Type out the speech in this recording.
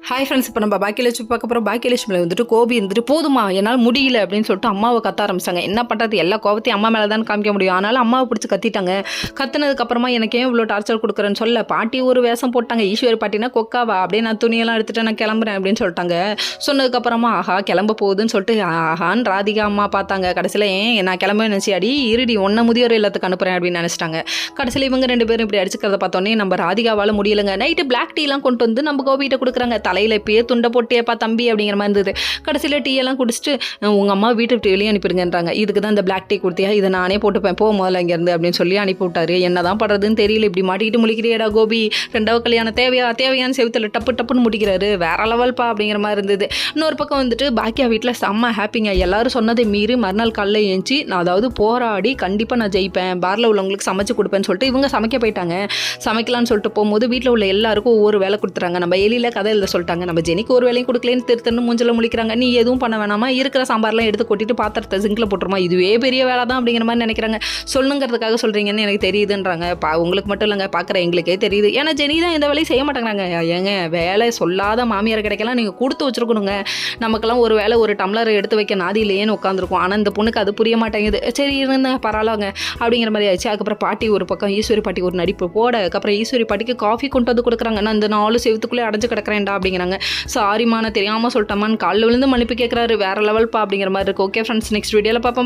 Hi friends, இப்போ நம்ம பாக்கியலட்சுமி பார்க்க போகிறோம். பாக்கியலட்சுமியில் வந்துட்டு கோபி இருந்துட்டு போதுமா என்னால் முடியல அப்படின்னு சொல்லிட்டு அம்மாவை கத்த ஆரம்பிச்சாங்க. என்ன பண்ணுறது, எல்லா கோபத்தையும் அம்மா மேலே தான் காமிக்க முடியும். அதனால் அம்மாவை பிடிச்சி கத்திட்டாங்க. கத்துனதுக்கப்புறமா எனக்கு ஏன் இவ்வளோ டார்ச்சர் கொடுக்குறேன்னு சொல்ல பாட்டி ஒரு வேஷம் போட்டாங்க. ஈஸ்வரி பாட்டினா கொக்காவா அப்படியே நான் துணியெல்லாம் எடுத்துகிட்டு நான் கிளம்புறேன் அப்படின்னு சொல்லிட்டாங்க. சொன்னதுக்கப்புறமா ஆஹா கிளம்ப போகுதுன்னு சொல்லிட்டு ஆஹான்னு ராதிகா அம்மா பார்த்தாங்க. கடைசியில் ஏன் நான் கிளம்ப நினச்சி அடி இருடி ஒன்றை முதியோர் இல்லத்துக்கு அனுப்புகிறேன் அப்படின்னு நினச்சிட்டாங்க. கடைசியில் இவங்க ரெண்டு பேரும் இப்படி அடிச்சுக்கிறத பார்த்தோன்னே நம்ம ராதிகாவால் முடியலைங்க. நைட்டு பிளாக் டீலாம் கொண்டு வந்து நம்ம கோபிகிட்ட கொடுக்குறாங்க. தலையில் இப்பயே துண்டை போட்டியப்பா தம்பி அப்படிங்கிற மாதிரி இருந்தது. கடைசியில் டீ எல்லாம் குடிச்சிட்டு உங்கள் அம்மா வீட்டுக்கு வெளியே அனுப்பிடுங்கன்றாங்க. இதுக்கு தான் இந்த பிளாக் டீ கொடுத்தியா, இதை நானே போட்டுப்பேன் போ முதல்ல இங்கேருந்து அப்படின்னு சொல்லி அனுப்பி விட்டாரு. என்ன தான் பண்ணுறதுன்னு தெரியல. இப்படி மாட்டிக்கிட்டு முழிக்கிறியடா கோபி, ரெண்டாவது கல்யாணம் தேவையான செவத்தில் டப்புன்னு முடிக்கிறாரு. வேற லெவல்ப்பா அப்படிங்கிற மாதிரி இருந்தது. இன்னொரு பக்கம் வந்துட்டு பாக்கியா வீட்டில் செம்ம ஹாப்பிங்க. எல்லாரும் சொன்னதை மீறி மறுநாள் காலைல ஏஞ்சி நான் அதாவது போராடி கண்டிப்பாக நான் ஜெயிப்பேன், பாரில் உள்ளவங்களுக்கு சமைச்சு கொடுப்பேன்னு சொல்லிட்டு இவங்க சமைக்க போயிட்டாங்க. சமைக்கலான்னு சொல்லிட்டு போகும்போது வீட்டில் உள்ள எல்லாருக்கும் ஒவ்வொரு வேலை கொடுத்துறாங்க. நம்ம எலியில் கதை எழுத சொல்லிட்டாங்க. நம்ம ஜெனிக்கு ஒரு வேலையும் கொடுக்கலன்னு திருத்தன்னு மூஞ்சில் முழிக்கிறாங்க. நீ எதுவும் பண்ண வேணாமா, இருக்கிற சாம்பார்லாம் எடுத்து கொட்டிட்டு பாத்திரத்தை சிங்கில் போட்டுருமா, இதுவே பெரிய வேலை தான் அப்படிங்கிற மாதிரி நினைக்கிறாங்க. சொல்லுங்கிறதுக்காக சொல்கிறீங்கன்னு எனக்கு தெரியுதுன்றாங்க. உங்களுக்கு மட்டும் இல்லைங்க, பார்க்குற எங்களுக்கே தெரியுது. ஏன்னா ஜெனி தான் எந்த வேலையும் செய்ய மாட்டேங்கிறாங்க. ஏங்க வேலை சொல்லாத மாமியார் கிடைக்கலாம், நீங்கள் கொடுத்து வச்சுருக்கணுங்க. நமக்கெல்லாம் ஒரு வேலை ஒரு டம்ளர் எடுத்து வைக்க நாதி இல்லையேன்னு உட்காந்துருக்கும். ஆனால் இந்த பொண்ணுக்கு அது புரிய மாட்டேங்குது. சரி இருங்க பரவாயில்லங்க அப்படிங்கிற மாதிரி ஆயிடுச்சு. அதுக்கப்புறம் பாட்டி ஒரு பக்கம் ஈஸ்வரி பாட்டி ஒரு நடிப்பு போட, அதுக்கப்புறம் ஈஸ்வரி பாட்டிக்கு காஃபி கொண்டு வந்து கொடுக்குறாங்க. நான் இந்த 4 செவத்துக்குள்ளே அடைஞ்சு கிடக்கிறேன்டா அப்படிங்கிறாங்க. சாரிம்மா நான் தெரியாமல் சொல்லிட்டோமான்னு காலில் விழுந்து மன்னிப்பு கேட்குறாரு. வேறு லெவல்ப்பா அப்படிங்கிற மாதிரி இருக்குது. ஓகே ஃப்ரெண்ட்ஸ், நெக்ஸ்ட் வீடியோவில் பார்ப்போம்.